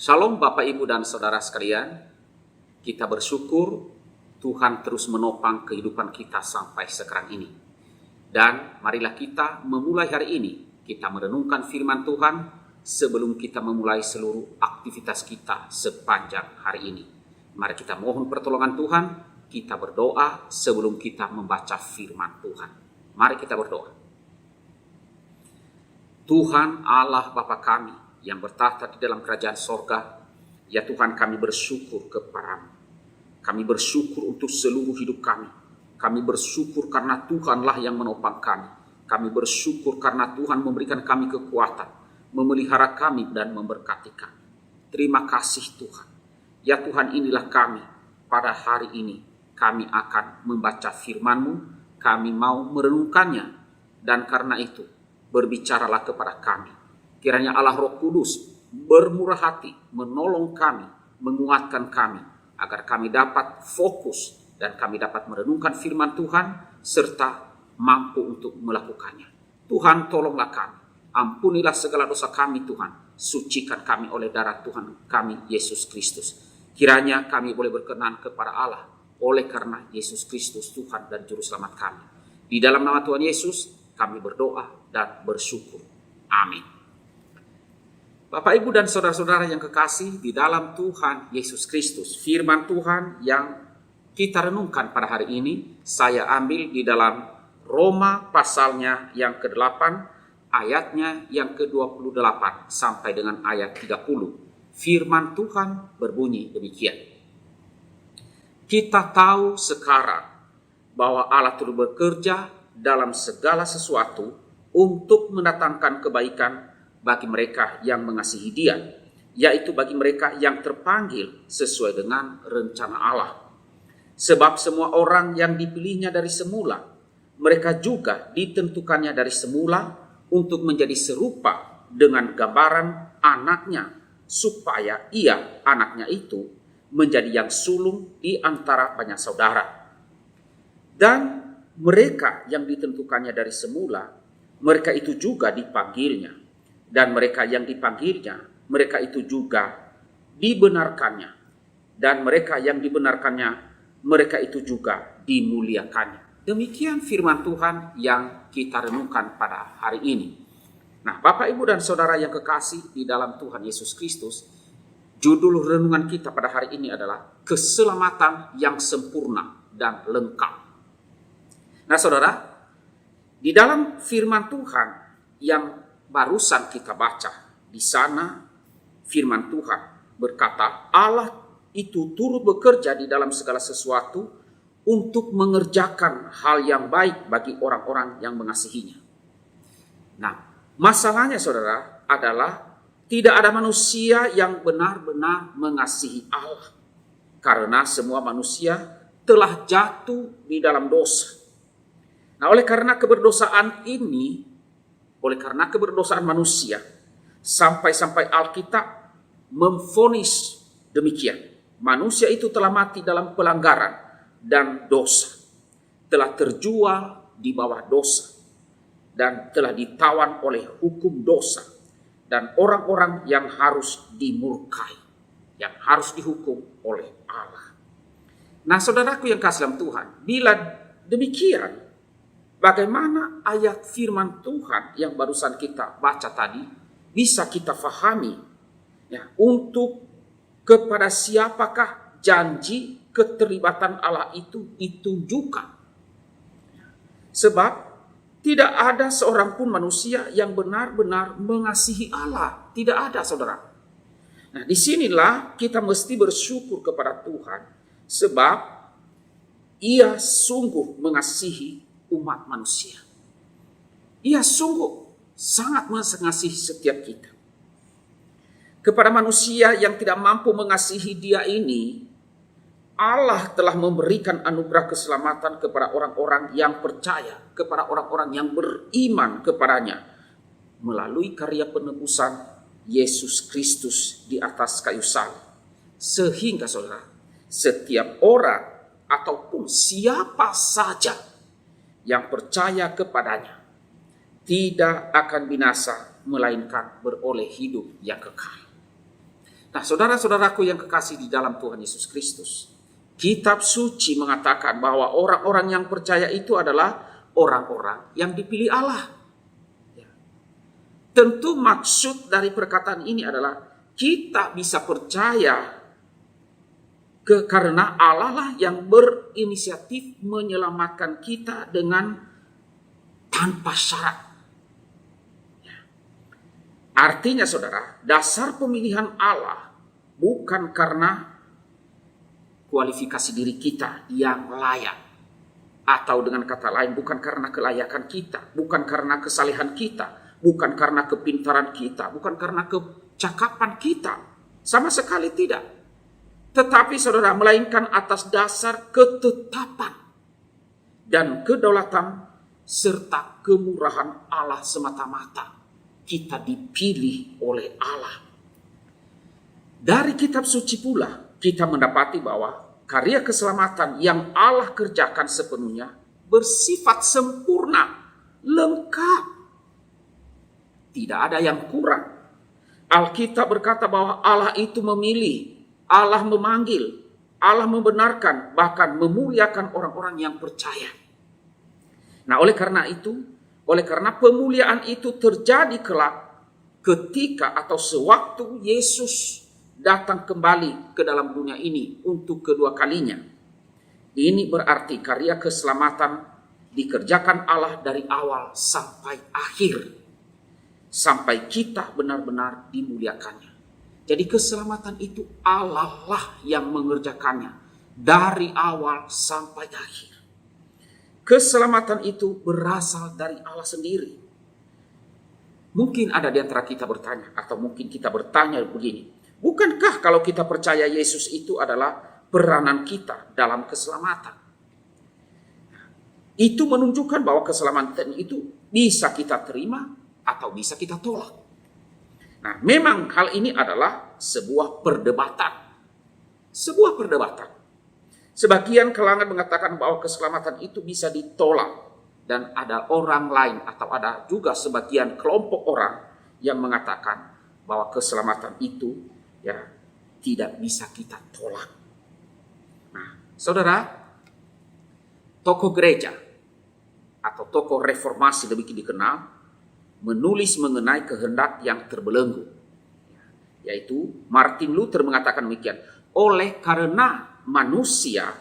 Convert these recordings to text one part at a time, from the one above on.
Shalom Bapak Ibu dan Saudara sekalian, kita bersyukur Tuhan terus menopang kehidupan kita sampai sekarang ini. Dan marilah kita memulai hari ini, kita merenungkan firman Tuhan sebelum kita memulai seluruh aktivitas kita sepanjang hari ini. Mari kita mohon pertolongan Tuhan, kita berdoa sebelum kita membaca firman Tuhan. Mari kita berdoa. Tuhan Allah Bapa kami yang bertahta di dalam kerajaan sorga, ya Tuhan, kami bersyukur kepadamu. Kami bersyukur untuk seluruh hidup kami. Kami bersyukur karena Tuhanlah yang menopang kami. Kami bersyukur karena Tuhan memberikan kami kekuatan, memelihara kami dan memberkati kami. Terima kasih Tuhan. Ya Tuhan, inilah kami pada hari ini. Kami akan membaca firman-Mu, kami mau merenungkannya, dan karena itu berbicaralah kepada kami. Kiranya Allah Roh Kudus bermurah hati menolong kami, menguatkan kami, agar kami dapat fokus dan kami dapat merenungkan firman Tuhan serta mampu untuk melakukannya. Tuhan, tolonglah kami, ampunilah segala dosa kami Tuhan, sucikan kami oleh darah Tuhan kami Yesus Kristus. Kiranya kami boleh berkenan kepada Allah oleh karena Yesus Kristus Tuhan dan Juru Selamat kami. Di dalam nama Tuhan Yesus kami berdoa dan bersyukur. Amin. Bapak, Ibu, dan saudara-saudara yang kekasih di dalam Tuhan Yesus Kristus, firman Tuhan yang kita renungkan pada hari ini, saya ambil di dalam Roma pasalnya yang ke-8, ayatnya yang ke-28 sampai dengan ayat 30. Firman Tuhan berbunyi demikian. Kita tahu sekarang bahwa Allah turut bekerja dalam segala sesuatu untuk mendatangkan kebaikan bagi mereka yang mengasihi Dia, yaitu bagi mereka yang terpanggil sesuai dengan rencana Allah. Sebab semua orang yang dipilihnya dari semula, mereka juga ditentukannya dari semula untuk menjadi serupa dengan gambaran anaknya, supaya ia, anaknya itu, menjadi yang sulung di antara banyak saudara. Dan mereka yang ditentukannya dari semula, mereka itu juga dipanggilnya. Dan mereka yang dipanggilnya, mereka itu juga dibenarkannya. Dan mereka yang dibenarkannya, mereka itu juga dimuliakannya. Demikian firman Tuhan yang kita renungkan pada hari ini. Nah, Bapak, Ibu, dan Saudara yang kekasih di dalam Tuhan Yesus Kristus, judul renungan kita pada hari ini adalah keselamatan yang sempurna dan lengkap. Nah, Saudara, di dalam firman Tuhan yang barusan kita baca, di sana firman Tuhan berkata, Allah itu turut bekerja di dalam segala sesuatu untuk mengerjakan hal yang baik bagi orang-orang yang mengasihinya. Nah, masalahnya saudara adalah tidak ada manusia yang benar-benar mengasihi Allah, karena semua manusia telah jatuh di dalam dosa. Nah, oleh karena keberdosaan ini, oleh karena keberdosaan manusia, sampai-sampai Alkitab memvonis demikian. Manusia itu telah mati dalam pelanggaran dan dosa, telah terjual di bawah dosa, dan telah ditawan oleh hukum dosa, dan orang-orang yang harus dimurkai, yang harus dihukum oleh Allah. Nah, saudaraku yang kasih dalam Tuhan, bila demikian, bagaimana ayat firman Tuhan yang barusan kita baca tadi bisa kita fahami? Ya, untuk kepada siapakah janji keterlibatan Allah itu ditunjukkan? Sebab tidak ada seorang pun manusia yang benar-benar mengasihi Allah. Tidak ada, saudara. Nah, disinilah kita mesti bersyukur kepada Tuhan, sebab Ia sungguh mengasihi umat manusia. Ia sungguh sangat mengasihi setiap kita. Kepada manusia yang tidak mampu mengasihi Dia ini, Allah telah memberikan anugerah keselamatan kepada orang-orang yang percaya, kepada orang-orang yang beriman kepadanya, melalui karya penebusan Yesus Kristus di atas kayu salib. Sehingga saudara, setiap orang ataupun siapa saja yang percaya kepadanya tidak akan binasa, melainkan beroleh hidup yang kekal. Nah, saudara-saudaraku yang kekasih di dalam Tuhan Yesus Kristus, kitab suci mengatakan bahwa orang-orang yang percaya itu adalah orang-orang yang dipilih Allah. Tentu maksud dari perkataan ini adalah kita bisa percaya karena Allah lah yang berinisiatif menyelamatkan kita dengan tanpa syarat. Artinya saudara, dasar pemilihan Allah bukan karena kualifikasi diri kita yang layak. Atau dengan kata lain, bukan karena kelayakan kita, bukan karena kesalehan kita, bukan karena kepintaran kita, bukan karena kecakapan kita. Sama sekali tidak. Tetapi saudara, melainkan atas dasar ketetapan dan kedaulatan serta kemurahan Allah semata-mata. Kita dipilih oleh Allah. Dari kitab suci pula kita mendapati bahwa karya keselamatan yang Allah kerjakan sepenuhnya bersifat sempurna, lengkap. Tidak ada yang kurang. Alkitab berkata bahwa Allah itu memilih, Allah memanggil, Allah membenarkan, bahkan memuliakan orang-orang yang percaya. Nah, oleh karena pemuliaan itu terjadi kelak ketika atau sewaktu Yesus datang kembali ke dalam dunia ini untuk kedua kalinya. Ini berarti karya keselamatan dikerjakan Allah dari awal sampai akhir, sampai kita benar-benar dimuliakannya. Jadi keselamatan itu Allah lah yang mengerjakannya dari awal sampai akhir. Keselamatan itu berasal dari Allah sendiri. Mungkin ada di antara kita bertanya, atau mungkin kita bertanya begini, bukankah kalau kita percaya Yesus itu adalah peranan kita dalam keselamatan? Itu menunjukkan bahwa keselamatan itu bisa kita terima atau bisa kita tolak. Nah, memang hal ini adalah sebuah perdebatan. Sebuah perdebatan. Sebagian kalangan mengatakan bahwa keselamatan itu bisa ditolak. Dan ada orang lain atau ada juga sebagian kelompok orang yang mengatakan bahwa keselamatan itu tidak bisa kita tolak. Nah, saudara, tokoh gereja atau tokoh reformasi lebih dikenal menulis mengenai kehendak yang terbelenggu, yaitu Martin Luther mengatakan demikian, oleh karena manusia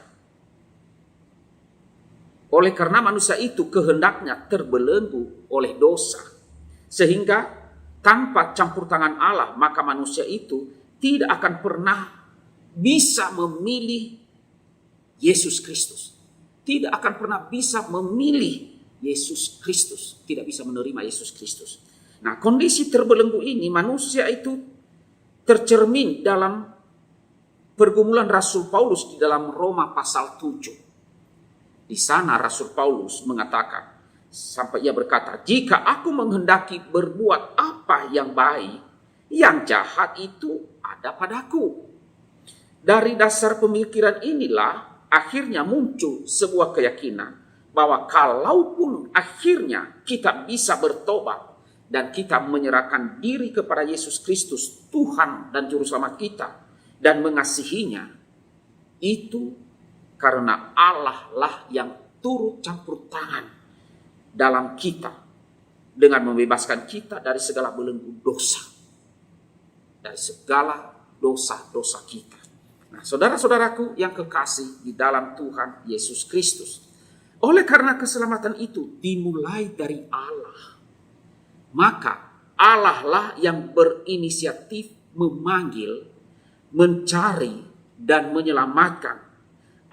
itu kehendaknya terbelenggu oleh dosa, sehingga tanpa campur tangan Allah maka manusia itu tidak akan pernah bisa memilih Yesus Kristus, tidak akan pernah bisa memilih Yesus Kristus, tidak bisa menerima Yesus Kristus. Nah, kondisi terbelenggu ini manusia itu tercermin dalam pergumulan Rasul Paulus di dalam Roma pasal 7. Di sana Rasul Paulus mengatakan, sampai ia berkata, jika aku menghendaki berbuat apa yang baik, yang jahat itu ada padaku. Dari dasar pemikiran inilah akhirnya muncul sebuah keyakinan bahwa kalaupun akhirnya kita bisa bertobat dan kita menyerahkan diri kepada Yesus Kristus, Tuhan dan Juru Selamat kita, dan mengasihinya, itu karena Allah lah yang turut campur tangan dalam kita dengan membebaskan kita dari segala belenggu dosa, dari segala dosa-dosa kita. Nah, saudara-saudaraku yang kekasih di dalam Tuhan Yesus Kristus, oleh karena keselamatan itu dimulai dari Allah, maka Allah lah yang berinisiatif memanggil, mencari, dan menyelamatkan.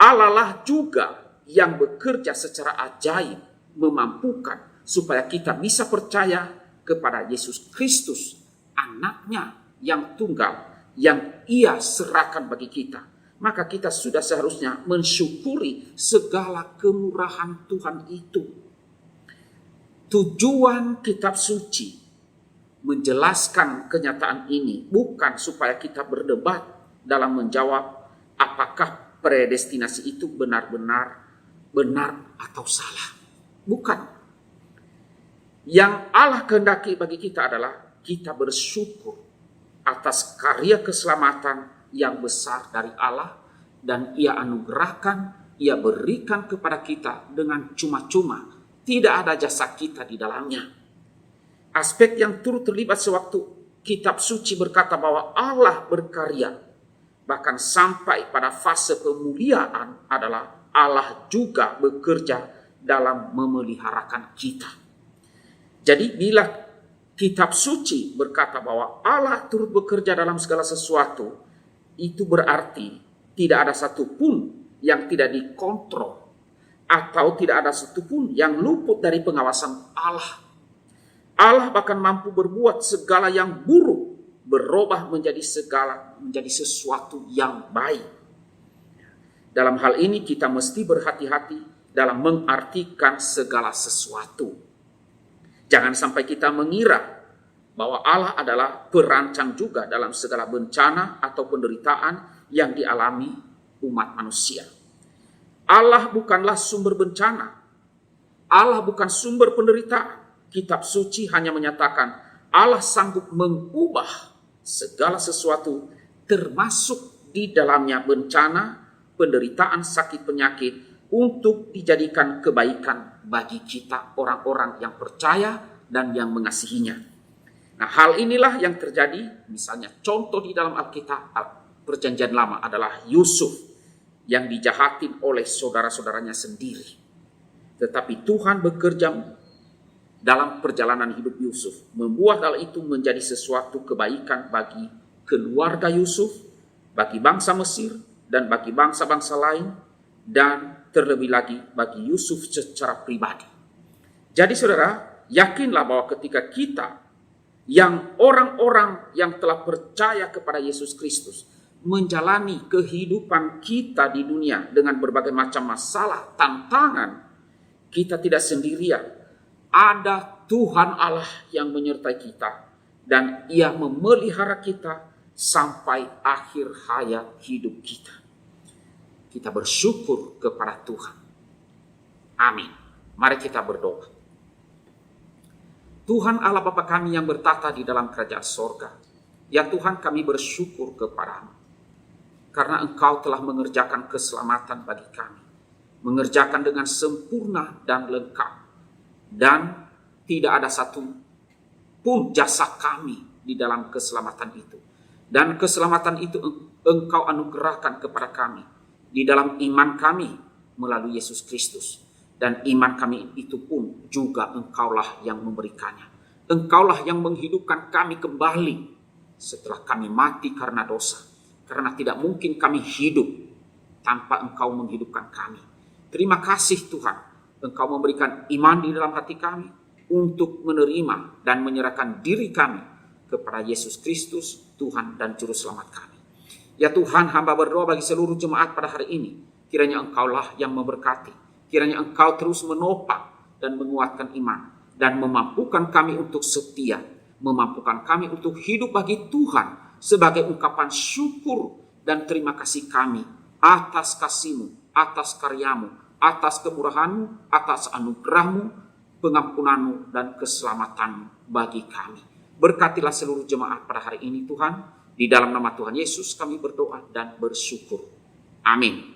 Allah lah juga yang bekerja secara ajaib, memampukan supaya kita bisa percaya kepada Yesus Kristus, anaknya yang tunggal, yang ia serahkan bagi kita. Maka kita sudah seharusnya mensyukuri segala kemurahan Tuhan itu. Tujuan kitab suci menjelaskan kenyataan ini bukan supaya kita berdebat dalam menjawab apakah predestinasi itu benar-benar benar atau salah. Bukan. Yang Allah kehendaki bagi kita adalah kita bersyukur atas karya keselamatan yang besar dari Allah, dan Ia anugerahkan, Ia berikan kepada kita dengan cuma-cuma, tidak ada jasa kita di dalamnya. Aspek yang turut terlibat sewaktu kitab suci berkata bahwa Allah berkarya, bahkan sampai pada fase pemuliaan adalah Allah juga bekerja dalam memeliharakan kita. Jadi bila kitab suci berkata bahwa Allah turut bekerja dalam segala sesuatu, itu berarti tidak ada satupun yang tidak dikontrol, atau tidak ada satupun yang luput dari pengawasan Allah. Allah bahkan mampu berbuat segala yang buruk berubah menjadi sesuatu yang baik. Dalam hal ini kita mesti berhati-hati dalam mengartikan segala sesuatu. Jangan sampai kita mengira bahwa Allah adalah perancang juga dalam segala bencana atau penderitaan yang dialami umat manusia. Allah bukanlah sumber bencana. Allah bukan sumber penderitaan. Kitab suci hanya menyatakan Allah sanggup mengubah segala sesuatu, termasuk di dalamnya bencana, penderitaan, sakit, penyakit, untuk dijadikan kebaikan bagi kita orang-orang yang percaya dan yang mengasihinya. Nah, hal inilah yang terjadi, misalnya contoh di dalam Alkitab Perjanjian Lama adalah Yusuf yang dijahatin oleh saudara-saudaranya sendiri. Tetapi Tuhan bekerja dalam perjalanan hidup Yusuf, membuat hal itu menjadi sesuatu kebaikan bagi keluarga Yusuf, bagi bangsa Mesir, dan bagi bangsa-bangsa lain, dan terlebih lagi bagi Yusuf secara pribadi. Jadi saudara, yakinlah bahwa ketika kita yang orang-orang yang telah percaya kepada Yesus Kristus menjalani kehidupan kita di dunia dengan berbagai macam masalah, tantangan, kita tidak sendirian. Ada Tuhan Allah yang menyertai kita, dan Ia memelihara kita sampai akhir hayat hidup kita. Kita bersyukur kepada Tuhan. Amin. Mari kita berdoa. Tuhan Allah Bapa kami yang bertata di dalam kerajaan sorga, ya Tuhan, kami bersyukur kepadamu karena Engkau telah mengerjakan keselamatan bagi kami, mengerjakan dengan sempurna dan lengkap. Dan tidak ada satu pun jasa kami di dalam keselamatan itu. Dan keselamatan itu Engkau anugerahkan kepada kami di dalam iman kami melalui Yesus Kristus. Dan iman kami itu pun juga Engkaulah yang memberikannya. Engkaulah yang menghidupkan kami kembali setelah kami mati karena dosa. Karena tidak mungkin kami hidup tanpa Engkau menghidupkan kami. Terima kasih Tuhan. Engkau memberikan iman di dalam hati kami untuk menerima dan menyerahkan diri kami kepada Yesus Kristus, Tuhan dan Juru Selamat kami. Ya Tuhan, hamba berdoa bagi seluruh jemaat pada hari ini. Kiranya Engkaulah yang memberkati. Kiranya Engkau terus menopang dan menguatkan iman. Dan memampukan kami untuk setia. Memampukan kami untuk hidup bagi Tuhan sebagai ungkapan syukur dan terima kasih kami atas kasih-Mu, atas karya-Mu, atas kemurahan-Mu, atas anugerah-Mu, pengampunan-Mu, dan keselamatan-Mu bagi kami. Berkatilah seluruh jemaat pada hari ini Tuhan. Di dalam nama Tuhan Yesus kami berdoa dan bersyukur. Amin.